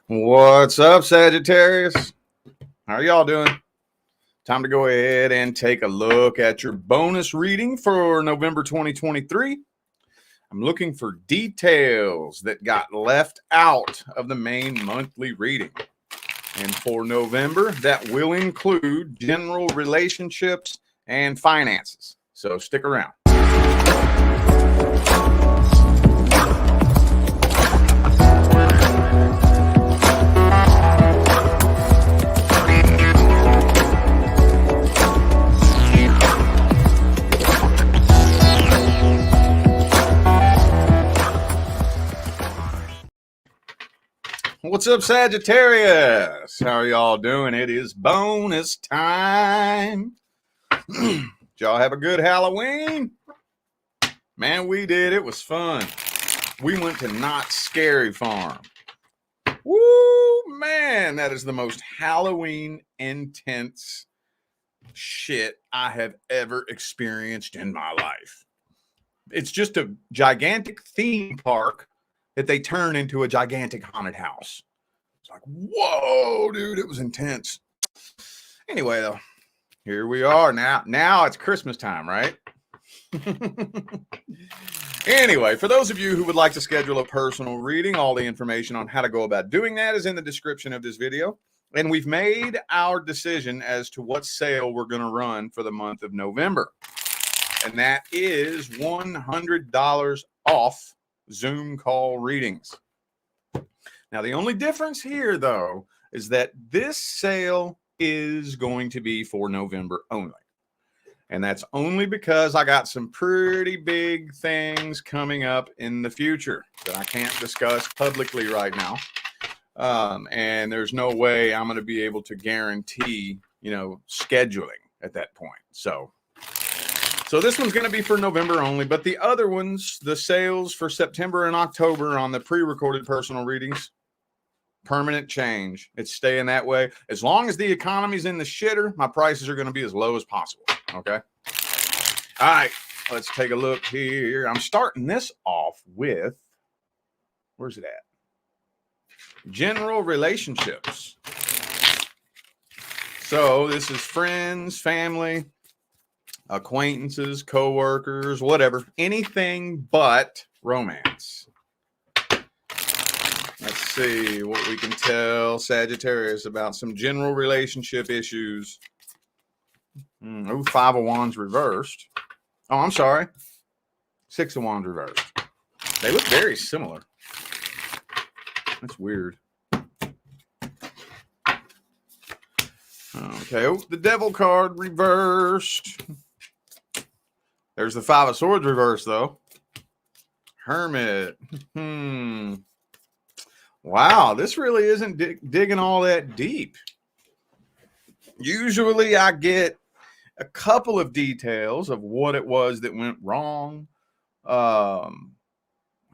What's up, Sagittarius? How are y'all doing? Time to go ahead and take a look at your bonus reading for November 2023. I'm looking for details that got left out of the main monthly reading. And for November, that will include general relationships and finances. So stick around. What's up, Sagittarius? How are y'all doing? It is bonus time. Did y'all have a good Halloween? Man, we did. It was fun. We went to Not Scary Farm. Woo, man, that is the most Halloween intense shit I have ever experienced in my life. It's just a gigantic theme park that they turn into a gigantic haunted house. It's like, whoa, dude, it was intense. Anyway, though, here we are now. Now it's Christmas time, right? Anyway, for those of you who would like to schedule a personal reading, all the information on how to go about doing that is in the description of this video. And we've made our decision as to what sale we're going to run for the month of November. And that is $100 off Zoom call readings. Now, the only difference here, though, is that this sale is going to be for November only. And that's only because I got some pretty big things coming up in the future that I can't discuss publicly right now. And there's no way I'm going to be able to guarantee, scheduling at that point. So this one's going to be for November only, but the other ones, the sales for September and October on the pre-recorded personal readings, permanent change. It's staying that way. As long as the economy's in the shitter, my prices are going to be as low as possible. Okay. All right. Let's take a look here. I'm starting this off with, where's it at? General relationships. So this is friends, family, acquaintances, co-workers, whatever, anything but romance. Let's see what we can tell Sagittarius about some general relationship issues. Oh, 5 of Wands reversed. Oh, I'm sorry. 6 of Wands reversed. They look very similar. That's weird. Okay, oh, the Devil card reversed. There's the 5 of Swords reversed, though. Hermit. Wow, this really isn't digging all that deep. Usually I get a couple of details of what it was that went wrong.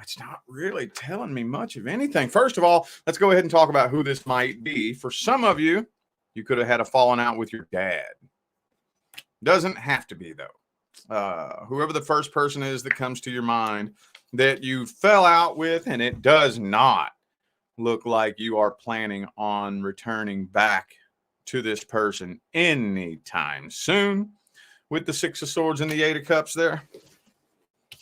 It's not really telling me much of anything. First of all, let's go ahead and talk about who this might be. For some of you, you could have had a falling out with your dad. Doesn't have to be, though. Whoever the first person is that comes to your mind that you fell out with, and it does not look like you are planning on returning back to this person anytime soon. With the 6 of Swords and the 8 of Cups there,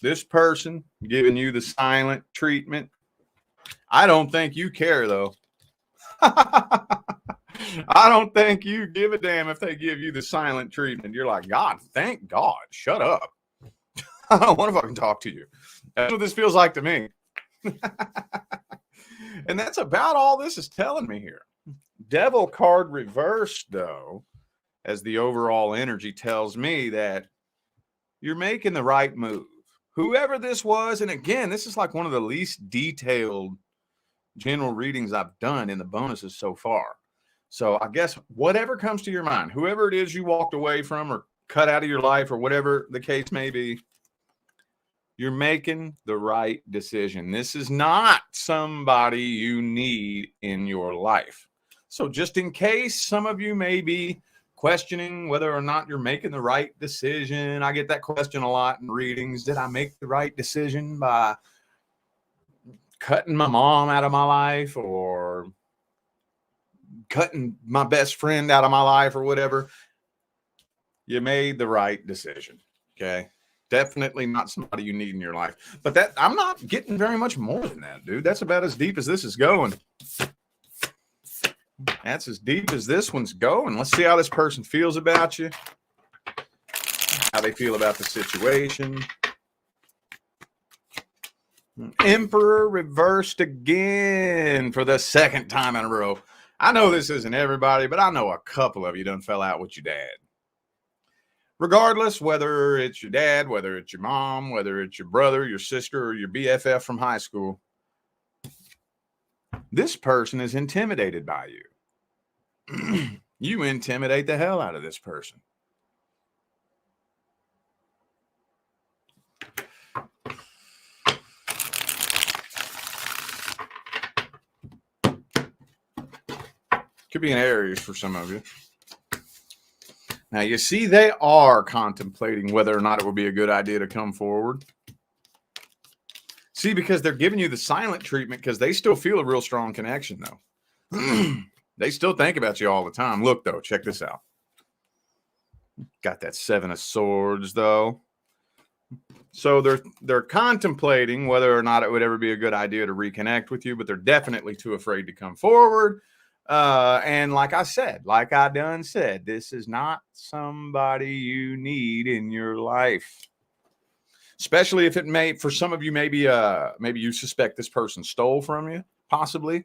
this person giving you the silent treatment. I don't think you care, though. I don't think you give a damn if they give you the silent treatment. You're like, God, thank God. Shut up. I don't want to fucking talk to you. That's what this feels like to me. And that's about all this is telling me here. Devil card reversed, though, as the overall energy tells me that you're making the right move. Whoever this was, and again, this is like one of the least detailed general readings I've done in the bonuses so far. So I guess whatever comes to your mind, whoever it is you walked away from or cut out of your life or whatever the case may be, you're making the right decision. This is not somebody you need in your life. So just in case some of you may be questioning whether or not you're making the right decision, I get that question a lot in readings. Did I make the right decision by cutting my mom out of my life or cutting my best friend out of my life or whatever, you made the right decision. Okay. Definitely not somebody you need in your life. But that I'm not getting very much more than that, dude. That's about as deep as this is going. That's as deep as this one's going. Let's see how this person feels about you. How they feel about the situation. Emperor reversed again for the second time in a row. I know this isn't everybody, but I know a couple of you done fell out with your dad. Regardless, whether it's your dad, whether it's your mom, whether it's your brother, your sister, or your BFF from high school, this person is intimidated by you. You intimidate the hell out of this person. Could be an Aries for some of you. Now, you see, they are contemplating whether or not it would be a good idea to come forward. See, because they're giving you the silent treatment because they still feel a real strong connection, though. They still think about you all the time. Look, though, check this out. Got that 7 of Swords, though. So they're contemplating whether or not it would ever be a good idea to reconnect with you, but they're definitely too afraid to come forward. And like I done said, this is not somebody you need in your life. Especially if it may, for some of you, maybe you suspect this person stole from you, possibly.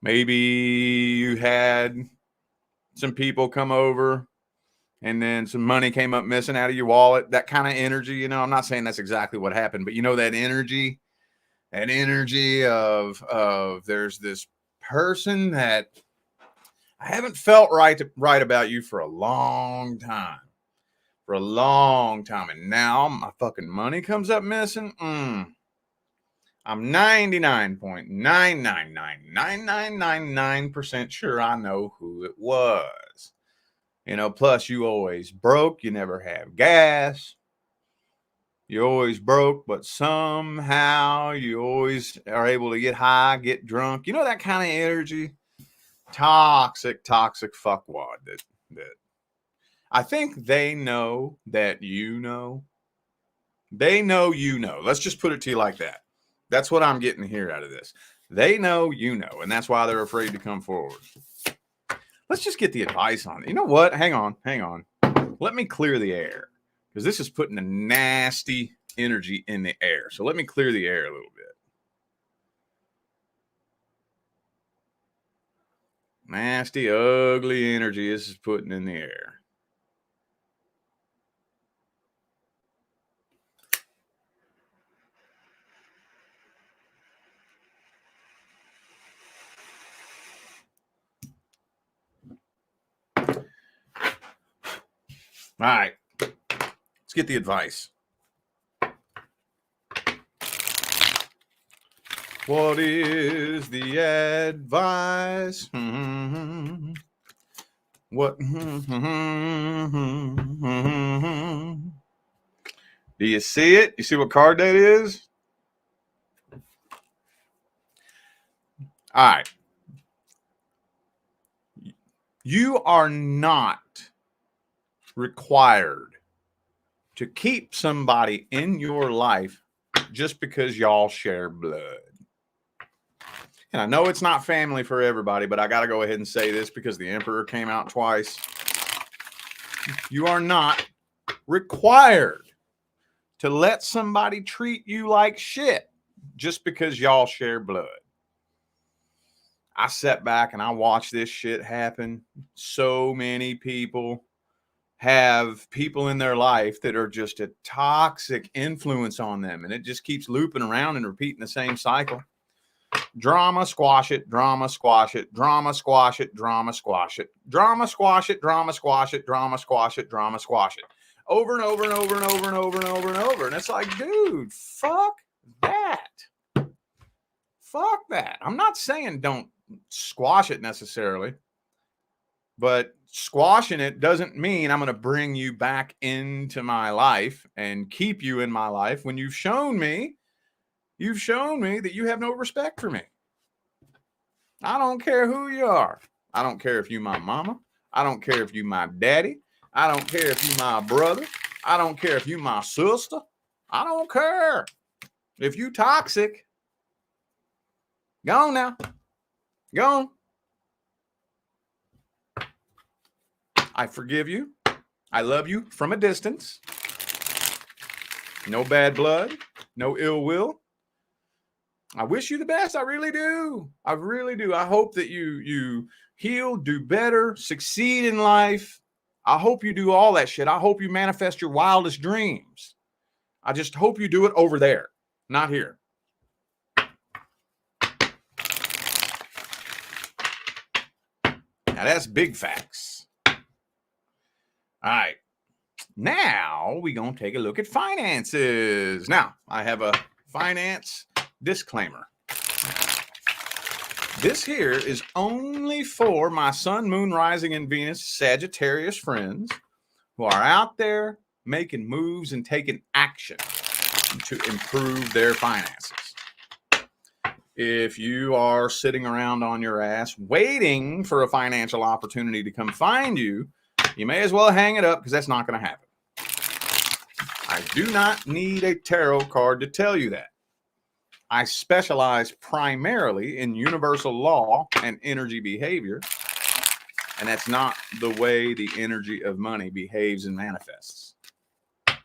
Maybe you had some people come over and then some money came up missing out of your wallet, that kind of energy. You know, I'm not saying that's exactly what happened, but you know, that energy of there's this person that I haven't felt right about you for a long time. And now my fucking money comes up missing. I'm 99.9999999% sure I know who it was. You know, plus you always broke. You never have gas. You always broke, but somehow you always are able to get high, get drunk. You know, that kind of energy. Toxic fuckwad that I think they know that you know. They know you know. Let's just put it to you like that. That's what I'm getting here out of this. They know you know, and that's why they're afraid to come forward. Let's just get the advice on it. You know what? Hang on. Let me clear the air, because this is putting a nasty energy in the air. So let me clear the air a little bit. Nasty, ugly energy this is putting in the air. All right. Let's get the advice. What is the advice? What? Do you see it? You see what card that is? All right. You are not required to keep somebody in your life just because y'all share blood. And I know it's not family for everybody, but I got to go ahead and say this because the Emperor came out twice. You are not required to let somebody treat you like shit just because y'all share blood. I sat back and I watched this shit happen. So many people have people in their life that are just a toxic influence on them, and it just keeps looping around and repeating the same cycle. Drama, squash it, drama, squash it, drama, squash it, drama, squash it, drama, squash it, drama, squash it, drama, squash it, drama, squash it. Over and over and over and over and over and over and over. And it's like, dude, fuck that. Fuck that. I'm not saying don't squash it necessarily, but squashing it doesn't mean I'm going to bring you back into my life and keep you in my life when you've shown me that you have no respect for me. I don't care who you are. I don't care if you my mama. I don't care if you my daddy. I don't care if you my brother. I don't care if you my sister. I don't care. If you toxic, go on now. Go on. I forgive you. I love you from a distance. No bad blood. No ill will. I wish you the best. I really do. I really do. I hope that you heal, do better, succeed in life. I hope you do all that shit. I hope you manifest your wildest dreams. I just hope you do it over there, not here. Now that's big facts. All right. Now we're going to take a look at finances. Now, I have a finance disclaimer. This here is only for my sun, moon, rising, and Venus Sagittarius friends who are out there making moves and taking action to improve their finances. If you are sitting around on your ass waiting for a financial opportunity to come find you, you may as well hang it up because that's not going to happen. I do not need a tarot card to tell you that. I specialize primarily in universal law and energy behavior, and that's not the way the energy of money behaves and manifests. So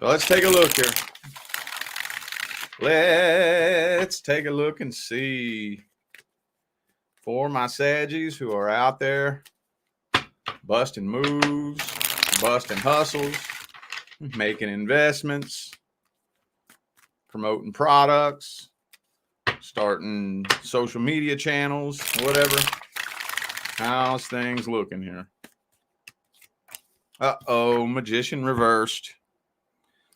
let's take a look here. Let's take a look and see. For my Saggies who are out there busting moves, busting hustles, making investments, promoting products, starting social media channels, whatever. How's things looking here? Uh-oh, magician reversed.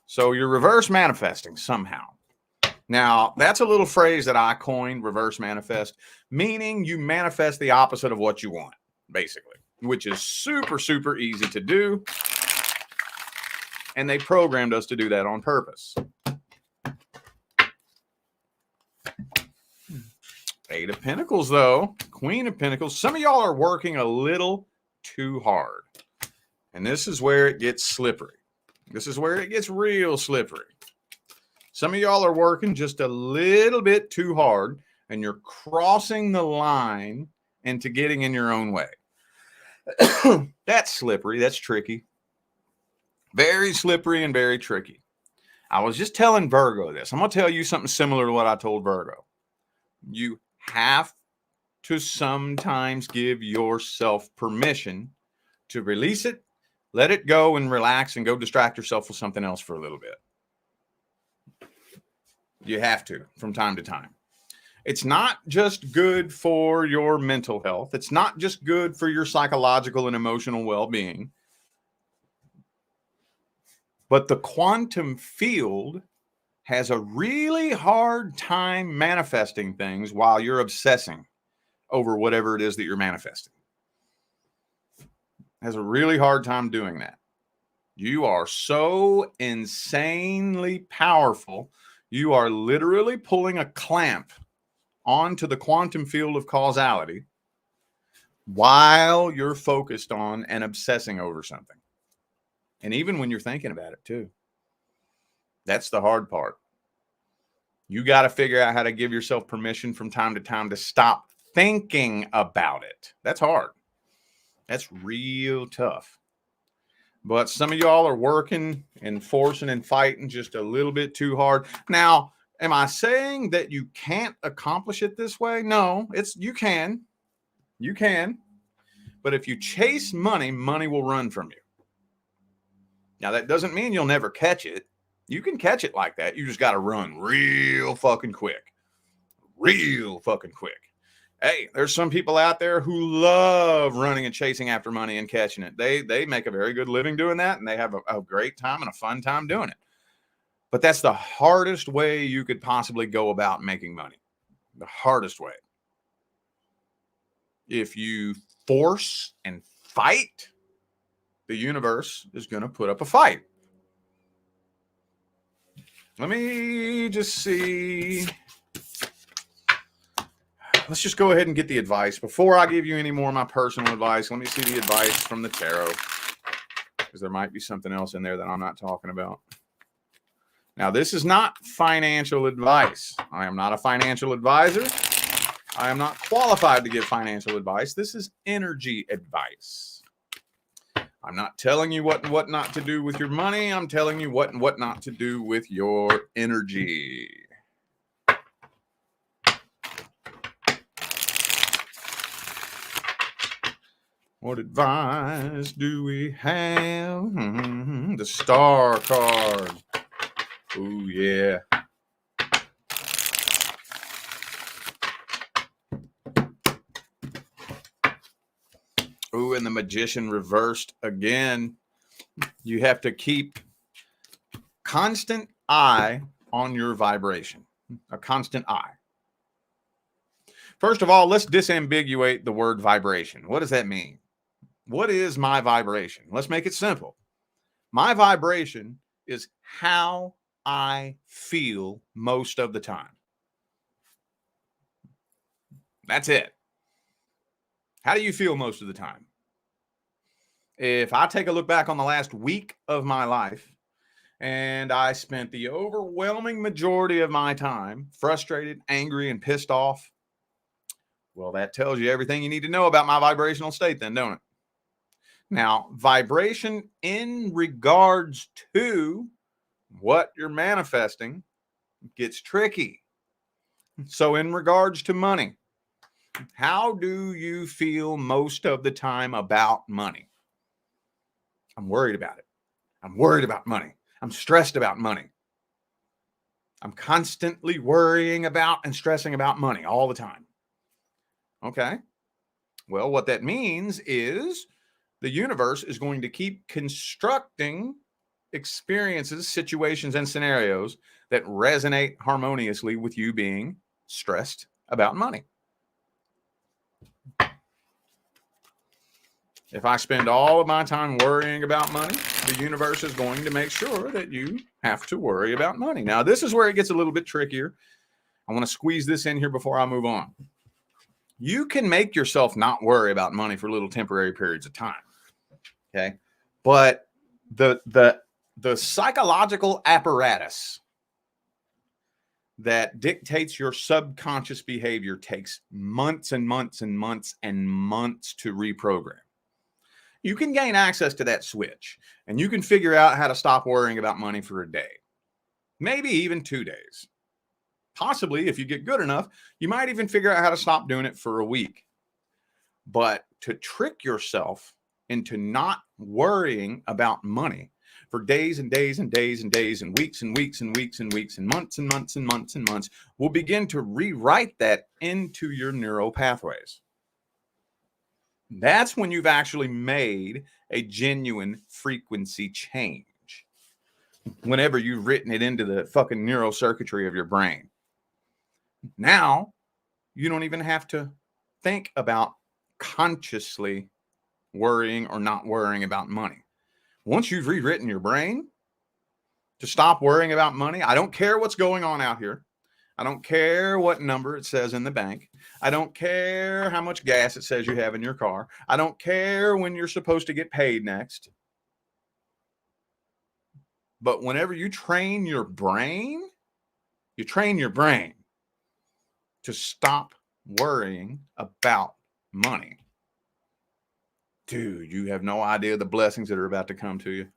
So you're reverse manifesting somehow. Now, that's a little phrase that I coined, reverse manifest, meaning you manifest the opposite of what you want, basically, which is super, super easy to do. And they programmed us to do that on purpose. Eight of Pentacles, though. Queen of Pentacles. Some of y'all are working a little too hard. And this is where it gets slippery. This is where it gets real slippery. Some of y'all are working just a little bit too hard, and you're crossing the line into getting in your own way. That's slippery. That's tricky. Very slippery and very tricky. I was just telling Virgo this. I'm going to tell you something similar to what I told Virgo. You have to sometimes give yourself permission to release it, let it go, and relax and go distract yourself with something else for a little bit. You have to from time to time. It's not just good for your mental health. It's not just good for your psychological and emotional well-being. But the quantum field has a really hard time manifesting things while you're obsessing over whatever it is that you're manifesting. Has a really hard time doing that. You are so insanely powerful. You are literally pulling a clamp onto the quantum field of causality while you're focused on and obsessing over something. And even when you're thinking about it too. That's the hard part. You got to figure out how to give yourself permission from time to time to stop thinking about it. That's hard. That's real tough. But some of y'all are working and forcing and fighting just a little bit too hard. Now, am I saying that you can't accomplish it this way? No, you can. You can. But if you chase money, money will run from you. Now, that doesn't mean you'll never catch it. You can catch it like that. You just got to run real fucking quick. Real fucking quick. Hey, there's some people out there who love running and chasing after money and catching it. They make a very good living doing that, and they have a great time and a fun time doing it. But that's the hardest way you could possibly go about making money. The hardest way. If you force and fight, the universe is going to put up a fight. Let me just see. let's just go ahead and get the advice. Before I give you any more of my personal advice, let me see the advice from the tarot, because there might be something else in there that I'm not talking about. Now, this is not financial advice. I am not a financial advisor. I am not qualified to give financial advice. This is energy advice. I'm not telling you what and what not to do with your money. I'm telling you what and what not to do with your energy. What advice do we have? The Star card. Oh, yeah. Oh, and the Magician reversed again. You have to keep constant eye on your vibration. A constant eye. First of all, let's disambiguate the word vibration. What does that mean? What is my vibration? Let's make it simple. My vibration is how I feel most of the time. That's it. How do you feel most of the time? If I take a look back on the last week of my life, and I spent the overwhelming majority of my time frustrated, angry, and pissed off, well, that tells you everything you need to know about my vibrational state then, don't it? Now, vibration in regards to what you're manifesting gets tricky. So in regards to money, how do you feel most of the time about money? I'm worried about it. I'm worried about money. I'm stressed about money. I'm constantly worrying about and stressing about money all the time. Okay. Well, what that means is the universe is going to keep constructing experiences, situations, and scenarios that resonate harmoniously with you being stressed about money. If I spend all of my time worrying about money, the universe is going to make sure that you have to worry about money. Now, this is where it gets a little bit trickier. I want to squeeze this in here before I move on. You can make yourself not worry about money for little temporary periods of time. Okay. But the psychological apparatus that dictates your subconscious behavior takes months and months and months and months to reprogram. You can gain access to that switch, and you can figure out how to stop worrying about money for a day, maybe even 2 days. Possibly, if you get good enough, you might even figure out how to stop doing it for a week. But to trick yourself into not worrying about money for days and days and days and days and weeks and weeks and weeks and weeks and months and months and months and months will begin to rewrite that into your neural pathways. That's when you've actually made a genuine frequency change. Whenever you've written it into the fucking neural circuitry of your brain. Now, you don't even have to think about consciously worrying or not worrying about money. Once you've rewritten your brain to stop worrying about money, I don't care what's going on out here. I don't care what number it says in the bank. I don't care how much gas it says you have in your car. I don't care when you're supposed to get paid next. But whenever you train your brain to stop worrying about money. Dude, you have no idea the blessings that are about to come to you.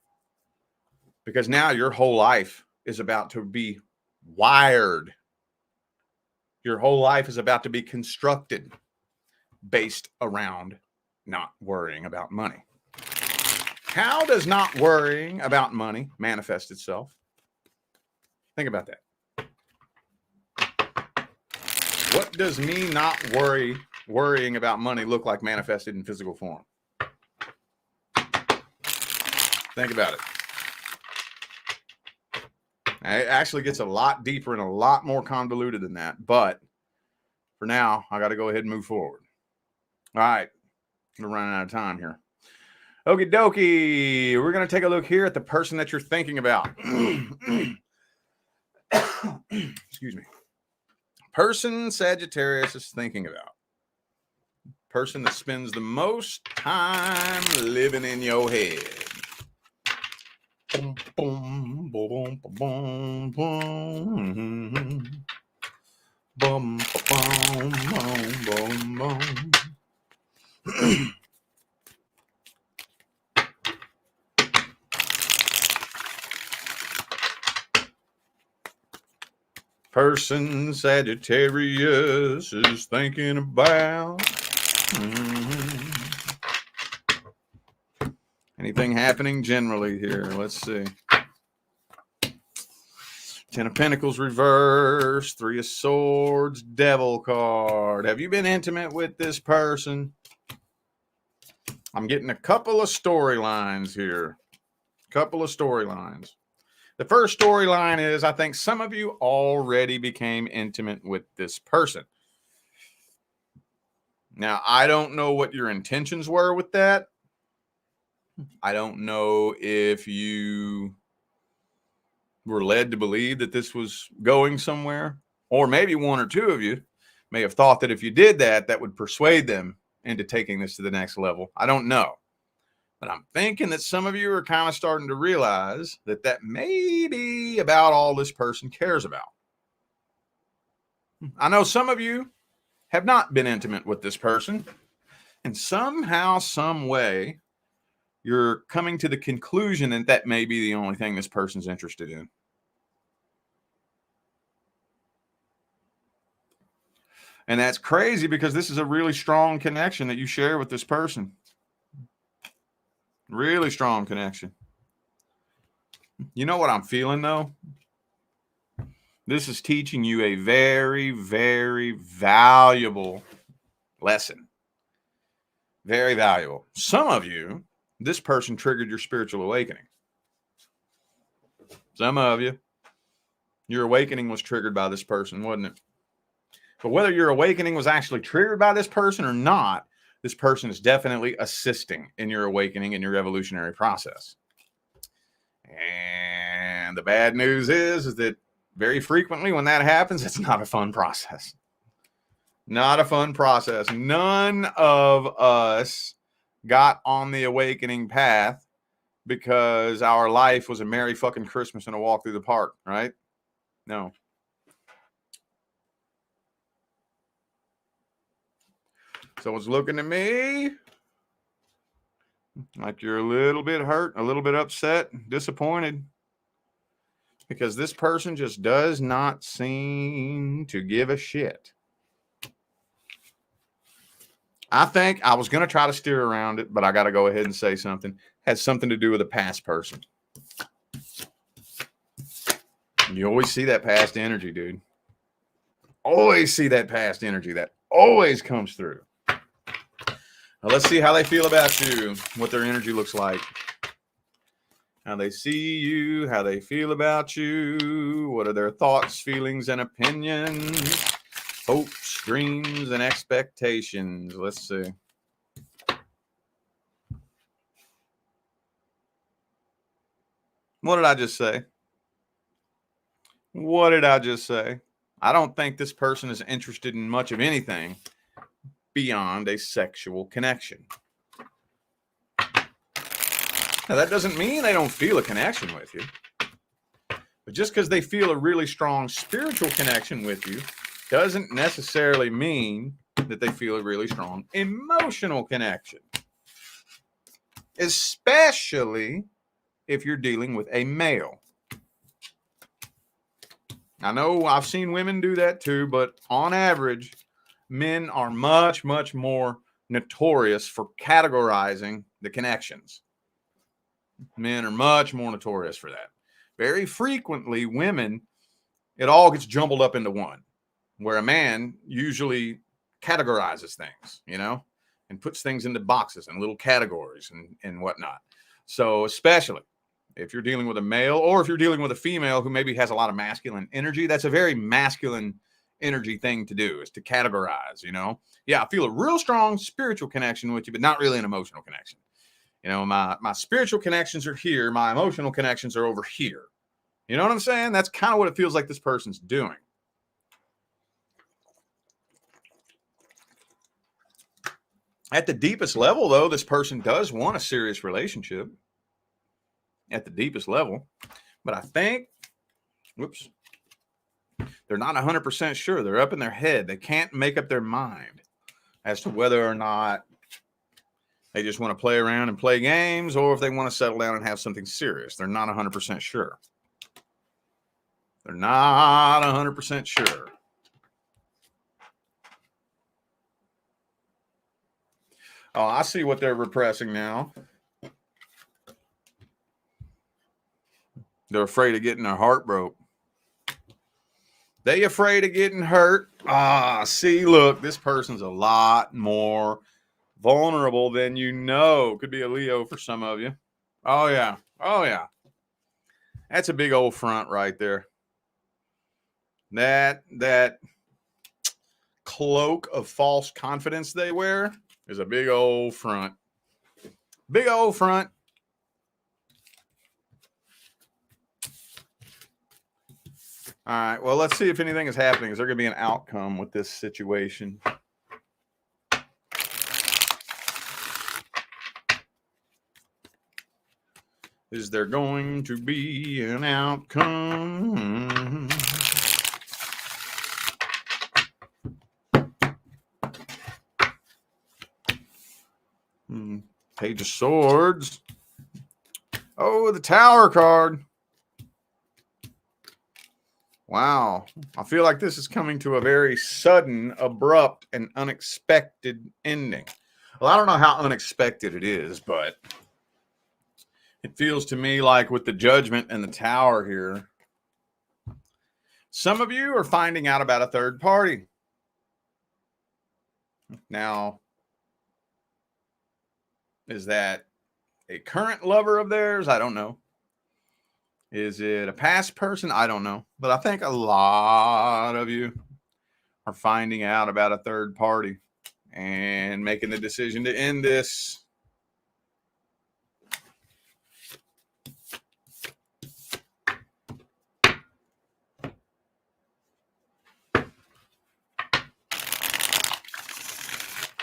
Because now your whole life is about to be wired. Your whole life is about to be constructed based around not worrying about money. How does not worrying about money manifest itself? Think about that. What does me not worrying about money look like manifested in physical form? Think about it. It actually gets a lot deeper and a lot more convoluted than that. But for now, I got to go ahead and move forward. All right. We're running out of time here. Okie dokie. We're going to take a look here at the person that you're thinking about. Excuse me. Person Sagittarius is thinking about. Person that spends the most time living in your head. Boom, boom, boom, boom, boom, boom, boom, boom, boom, boom. Person Sagittarius is thinking about anything happening generally here. Let's see. 10 of Pentacles reverse, 3 of Swords, Devil card. Have you been intimate with this person? I'm getting a couple of storylines here. Couple of storylines. The first storyline is I think some of you already became intimate with this person. Now, I don't know what your intentions were with that. I don't know if you were led to believe that this was going somewhere, or maybe one or two of you may have thought that if you did that, that would persuade them into taking this to the next level. I don't know. But I'm thinking that some of you are kind of starting to realize that that may be about all this person cares about. I know some of you have not been intimate with this person, and somehow, some way, you're coming to the conclusion that that may be the only thing this person's interested in. And that's crazy because this is a really strong connection that you share with this person. Really strong connection. You know what I'm feeling, though? This is teaching you a very, very valuable lesson. Very valuable. Some of you, this person triggered your spiritual awakening. Some of you, your awakening was triggered by this person, wasn't it? But whether your awakening was actually triggered by this person or not, this person is definitely assisting in your awakening and your evolutionary process. And the bad news is that very frequently when that happens, it's not a fun process. Not a fun process. None of us got on the awakening path because our life was a merry fucking Christmas and a walk through the park, right? No. So it's looking to me like you're a little bit hurt, a little bit upset, disappointed, because this person just does not seem to give a shit. I think I was going to try to steer around it, but I got to go ahead and say something. It has something to do with a past person. You always see that past energy, dude. Always see that past energy. That always comes through. Now let's see how they feel about you, what their energy looks like. How they see you, how they feel about you, what are their thoughts, feelings, and opinions, hopes, dreams, and expectations. Let's see. What did I just say? What did I just say? I don't think this person is interested in much of anything beyond a sexual connection. Now, that doesn't mean they don't feel a connection with you. But just because they feel a really strong spiritual connection with you doesn't necessarily mean that they feel a really strong emotional connection. Especially if you're dealing with a male. I know I've seen women do that too, but on average, men are much, much more notorious for categorizing the connections. Men are much more notorious for that. Very frequently, women, it all gets jumbled up into one, where a man usually categorizes things, you know, and puts things into boxes and little categories and whatnot. So especially if you're dealing with a male or if you're dealing with a female who maybe has a lot of masculine energy, that's a very masculine energy thing to do, is to categorize, you know. Yeah, I feel a real strong spiritual connection with you, but not really an emotional connection. You know, my spiritual connections are here. My emotional connections are over here. You know what I'm saying? That's kind of what it feels like this person's doing. At the deepest level, though, this person does want a serious relationship at the deepest level. But I think, whoops, they're not 100% sure. They're up in their head. They can't make up their mind as to whether or not they just want to play around and play games or if they want to settle down and have something serious. They're not 100% sure. They're not 100% sure. Oh, I see what they're repressing now. They're afraid of getting their heart broke. They afraid of getting hurt. See, look, this person's a lot more vulnerable than you know. Could be a Leo for some of you. Oh, yeah. Oh, yeah. That's a big old front right there. That cloak of false confidence they wear is a big old front. Big old front. All right. Well, let's see if anything is happening. Is there going to be an outcome with this situation? Is there going to be an outcome? Page of Swords. Oh, the Tower card. Wow. I feel like this is coming to a very sudden, abrupt, and unexpected ending. Well, I don't know how unexpected it is, but it feels to me like with the Judgment and the Tower here, some of you are finding out about a third party. Now, is that a current lover of theirs? I don't know. Is it a past person? I don't know. But I think a lot of you are finding out about a third party and making the decision to end this.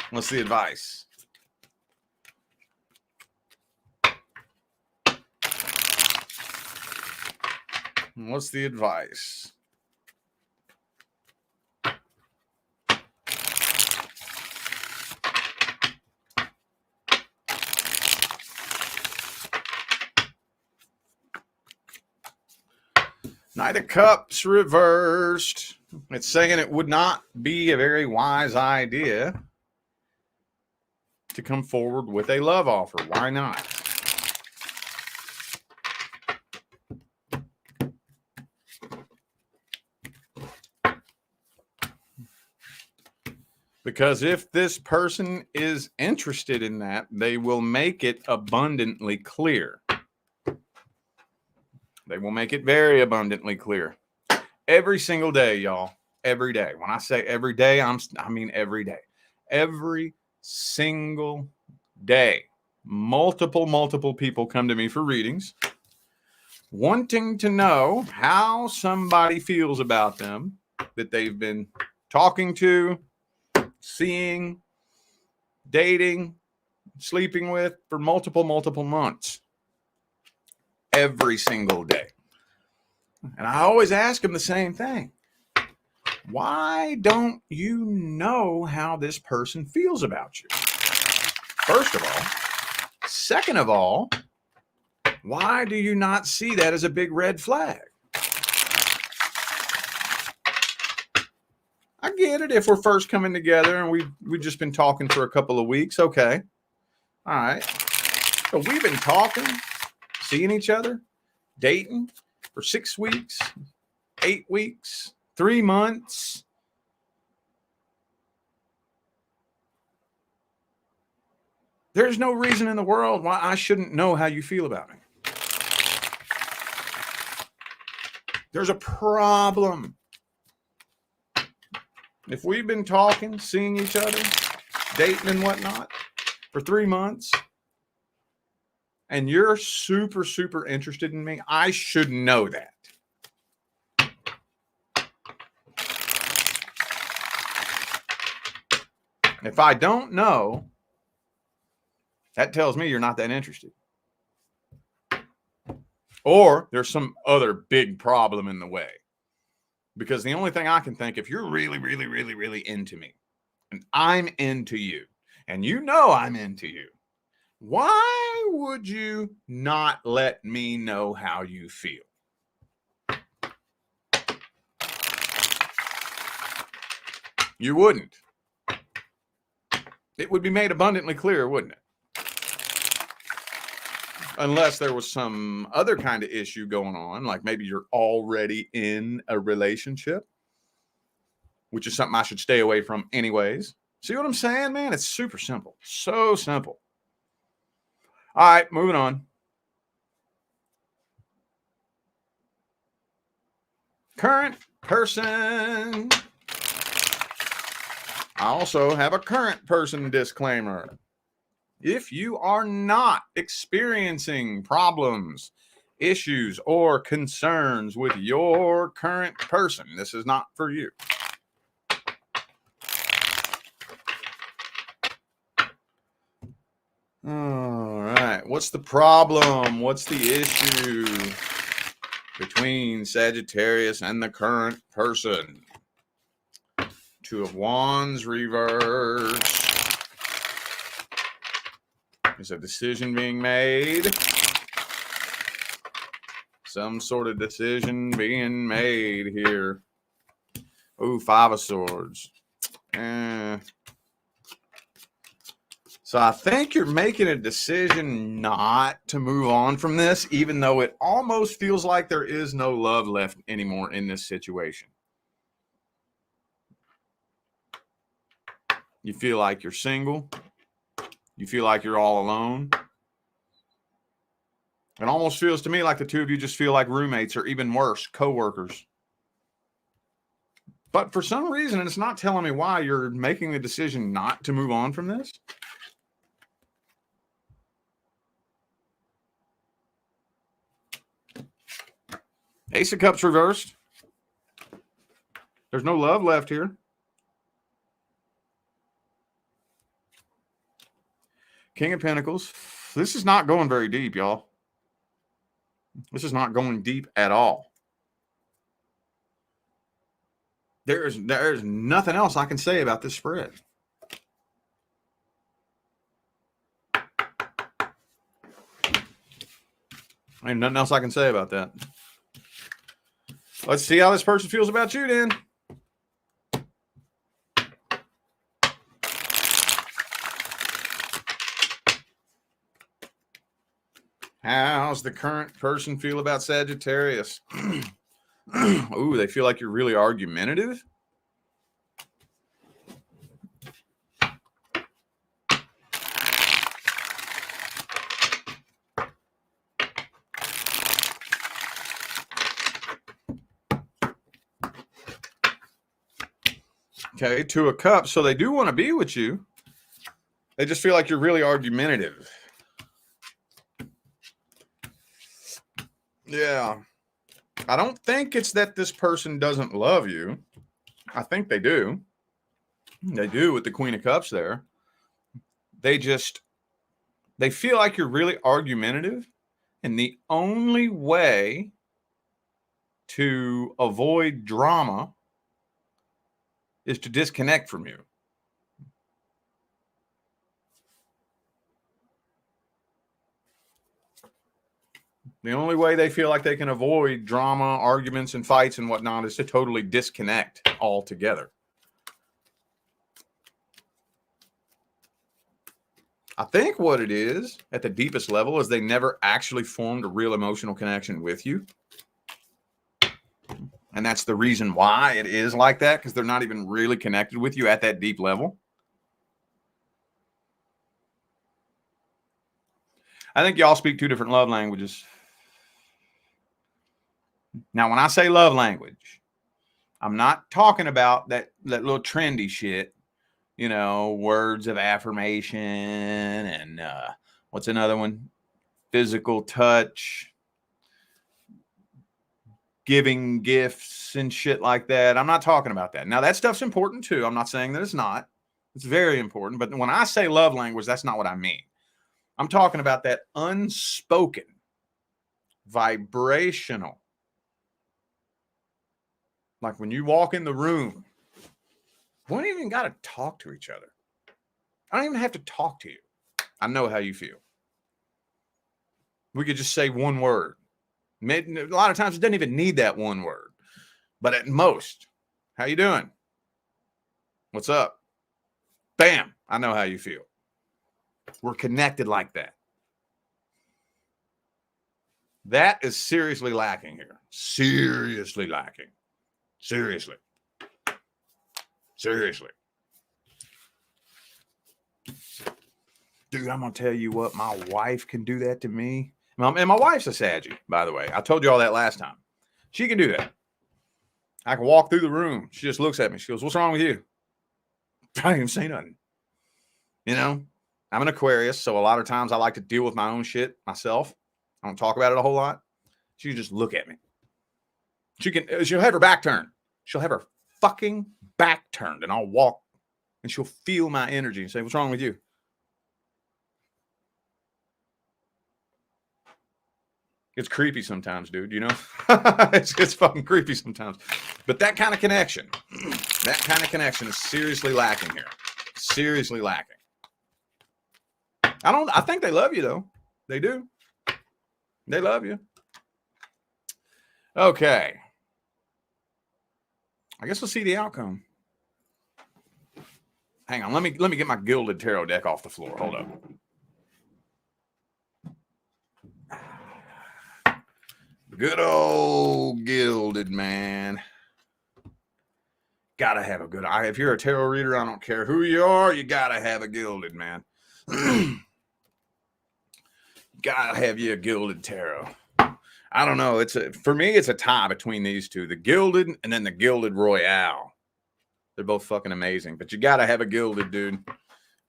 What's the advice? What's the advice? Knight of Cups reversed. It's saying it would not be a very wise idea to come forward with a love offer. Why not? Because if this person is interested in that, they will make it abundantly clear. They will make it very abundantly clear. Every single day, y'all. Every day. When I say every day, I mean every day. Every single day. Multiple people come to me for readings, wanting to know how somebody feels about them that they've been talking to, seeing, dating, sleeping with for multiple months. Every single day. And I always ask them the same thing. Why don't you know how this person feels about you? First of all. Second of all, why do you not see that as a big red flag? I get it if we're first coming together and we've just been talking for a couple of weeks. Okay. All right. But we've been talking, seeing each other, dating for 6 weeks, 8 weeks, 3 months. There's no reason in the world why I shouldn't know how you feel about me. There's a problem. If we've been talking, seeing each other, dating and whatnot for 3 months, and you're super interested in me, I should know that. If I don't know, That tells me you're not that interested. Or there's some other big problem in the way. Because the only thing I can think, if you're really, really, really, really into me, and I'm into you, and you know I'm into you, why would you not let me know how you feel? You wouldn't. It would be made abundantly clear, wouldn't it? Unless there was some other kind of issue going on, like maybe you're already in a relationship, which is something I should stay away from anyways. See what I'm saying, man? It's super simple. So simple. All right, moving on. Current person. I also have a current person disclaimer. If you are not experiencing problems, issues, or concerns with your current person, this is not for you. All right. What's the problem? What's the issue between Sagittarius and the current person? Two of Wands reverse. Is a decision being made? Some sort of decision being made here. Ooh, Five of Swords. So I think you're making a decision not to move on from this, even though it almost feels like there is no love left anymore in this situation. You feel like you're single. You feel like you're all alone. It almost feels to me like the two of you just feel like roommates, or even worse, co-workers. But for some reason, and it's not telling me why, you're making the decision not to move on from this. Ace of Cups reversed. There's no love left here. King of Pentacles. This is not going very deep, y'all. This is not going deep at all. There's nothing else I can say about this spread. Ain't nothing else I can say about that. Let's see how this person feels about you then. How's the current person feel about Sagittarius? Ooh, they feel like you're really argumentative. Okay, Two of Cups. So they do want to be with you. They just feel like you're really argumentative. Yeah. I don't think it's that this person doesn't love you. I think they do. They do with the Queen of Cups there. They feel like you're really argumentative. And the only way to avoid drama is to disconnect from you. The only way they feel like they can avoid drama, arguments, and fights and whatnot is to totally disconnect altogether. I think what it is at the deepest level is they never actually formed a real emotional connection with you. And that's the reason why it is like that, because they're not even really connected with you at that deep level. I think y'all speak two different love languages. Now, when I say love language, I'm not talking about that little trendy shit, you know, words of affirmation and what's another one? Physical touch, giving gifts and shit like that. I'm not talking about that. Now, that stuff's important too. I'm not saying that it's not. It's very important. But when I say love language, that's not what I mean. I'm talking about that unspoken, vibrational. Like when you walk in the room, we don't even got to talk to each other. I don't even have to talk to you. I know how you feel. We could just say one word. A lot of times it doesn't even need that one word. But at most, how you doing? What's up? Bam, I know how you feel. We're connected like that. That is seriously lacking here. Seriously lacking. Seriously. Seriously. Dude, I'm going to tell you what, my wife can do that to me. And my wife's a Saggy, by the way. I told you all that last time. She can do that. I can walk through the room. She just looks at me. She goes, what's wrong with you? I didn't even say nothing. You know, I'm an Aquarius, so a lot of times I like to deal with my own shit myself. I don't talk about it a whole lot. She can just look at me. She'll have her back turned. She'll have her fucking back turned, and I'll walk, and she'll feel my energy and say, what's wrong with you? It's creepy sometimes, dude, you know? it's fucking creepy sometimes. But that kind of connection is seriously lacking here. Seriously lacking. I think they love you, though. They do. They love you. Okay. I guess we'll see the outcome. Hang on. Let me get my Gilded Tarot deck off the floor. Hold up. Good old Gilded, man. Gotta have a good eye. If you're a tarot reader, I don't care who you are, you gotta have a Gilded, man. Gotta have you a Gilded Tarot. I don't know. For me, it's a tie between these two, the Gilded and then the Gilded Royale. They're both fucking amazing, but you gotta have a Gilded, dude.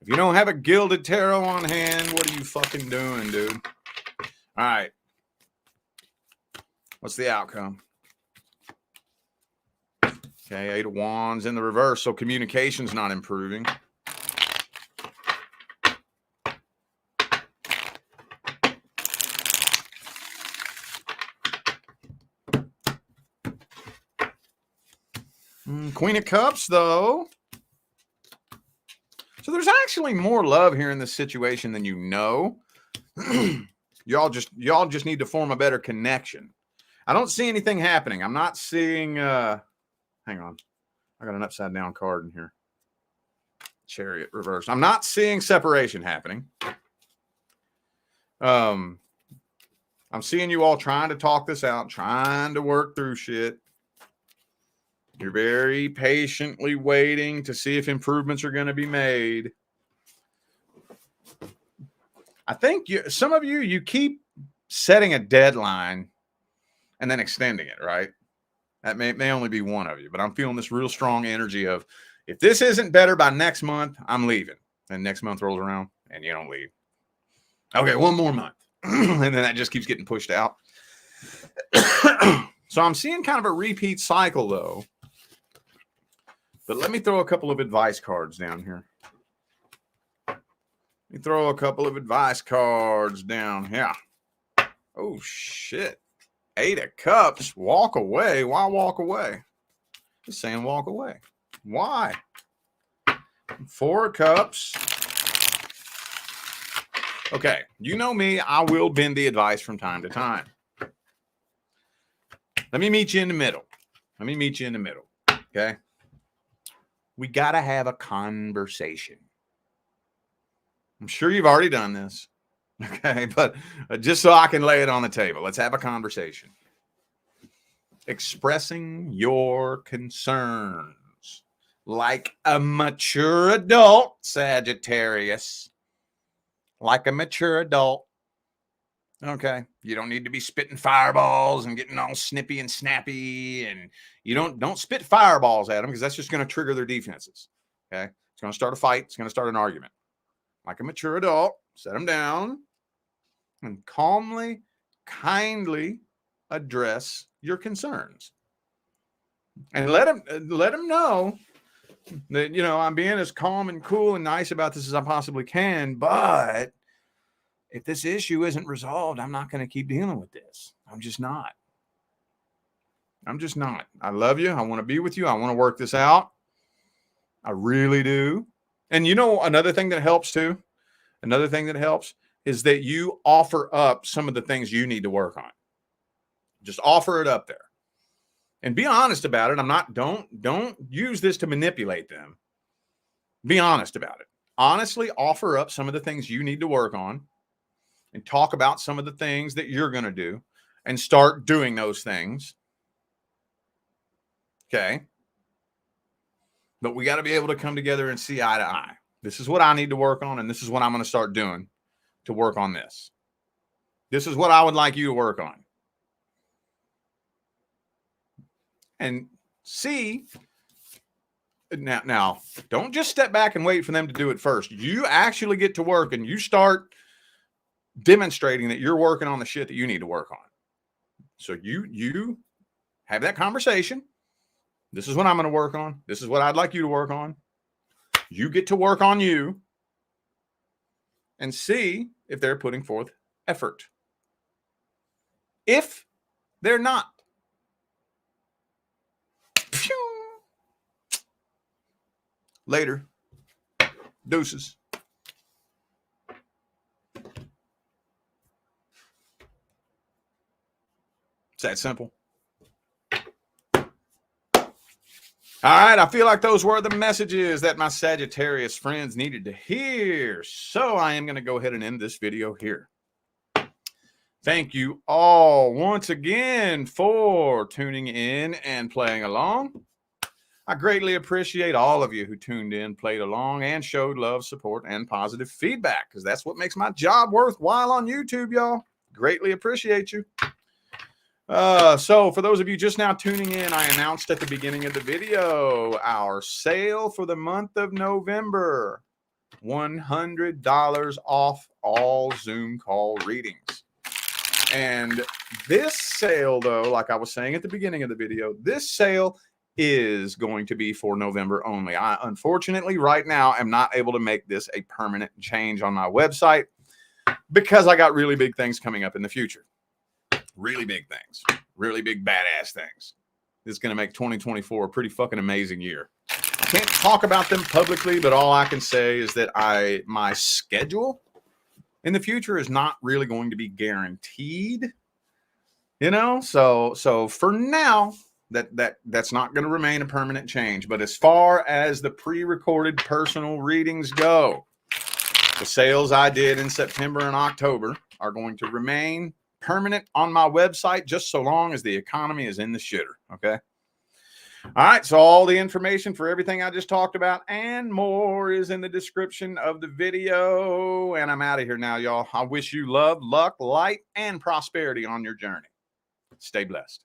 If you don't have a Gilded Tarot on hand, what are you fucking doing, dude? All right. What's the outcome? Okay, 8 of Wands in the reverse, so communication's not improving. Queen of Cups, though. So there's actually more love here in this situation than you know. Y'all just need to form a better connection. I don't see anything happening. I'm not seeing hang on. I got an upside down card in here. Chariot reversed. I'm not seeing separation happening. I'm seeing you all trying to talk this out, trying to work through shit. You're very patiently waiting to see if improvements are going to be made. I think some of you keep setting a deadline and then extending it, right? That may only be one of you, but I'm feeling this real strong energy of, if this isn't better by next month, I'm leaving. And next month rolls around and you don't leave. Okay, one more month. And then that just keeps getting pushed out. So I'm seeing kind of a repeat cycle, though. But let me throw a couple of advice cards down here. Let me throw a couple of advice cards down here. Oh, shit. 8 of Cups. Walk away. Why walk away? Just saying walk away. Why? 4 of Cups. Okay. You know me. I will bend the advice from time to time. Let me meet you in the middle. Okay? We got to have a conversation. I'm sure you've already done this. Okay, but just so I can lay it on the table, let's have a conversation. Expressing your concerns like a mature adult, Sagittarius. Like a mature adult. Okay, you don't need to be spitting fireballs and getting all snippy and snappy, and you don't spit fireballs at them, because that's just going to trigger their defenses. Okay, it's going to start a fight. It's going to start an argument. Like a mature adult, set them down and calmly, kindly address your concerns, and let them know that, you know, I'm being as calm and cool and nice about this as I possibly can, but if this issue isn't resolved, I'm not going to keep dealing with this. I'm just not. I love you. I want to be with you. I want to work this out. I really do. And you know, another thing that helps too, is that you offer up some of the things you need to work on. Just offer it up there and be honest about it. Don't use this to manipulate them. Be honest about it. Honestly, offer up some of the things you need to work on and talk about some of the things that you're going to do and start doing those things. Okay. But we got to be able to come together and see eye to eye. This is what I need to work on, and this is what I'm going to start doing to work on this. This is what I would like you to work on. And see, now, don't just step back and wait for them to do it first. You actually get to work and you start demonstrating that you're working on the shit that you need to work on. So you have that conversation. This is what I'm going to work on. This is what I'd like you to work on. You get to work on you and see if they're putting forth effort. If they're not, later, deuces. It's that simple. All right, I feel like those were the messages that my Sagittarius friends needed to hear. So I am going to go ahead and end this video here. Thank you all once again for tuning in and playing along. I greatly appreciate all of you who tuned in, played along, and showed love, support, and positive feedback, because that's what makes my job worthwhile on YouTube, y'all. Greatly appreciate you. So for those of you just now tuning in, I announced at the beginning of the video our sale for the month of November. $100 off all Zoom call readings. And this sale, though, like I was saying at the beginning of the video, this sale is going to be for November only. I, unfortunately, right now, am not able to make this a permanent change on my website because I got really big things coming up in the future. Really big things. Really big badass things. This is going to make 2024 a pretty fucking amazing year. I can't talk about them publicly, but all I can say is that my schedule in the future is not really going to be guaranteed. You know, so for now, that's not going to remain a permanent change. But as far as the pre-recorded personal readings go, the sales I did in September and October are going to remain permanent on my website just so long as the economy is in the shitter. Okay. All right. So all the information for everything I just talked about and more is in the description of the video. And I'm out of here now, y'all. I wish you love, luck, light, and prosperity on your journey. Stay blessed.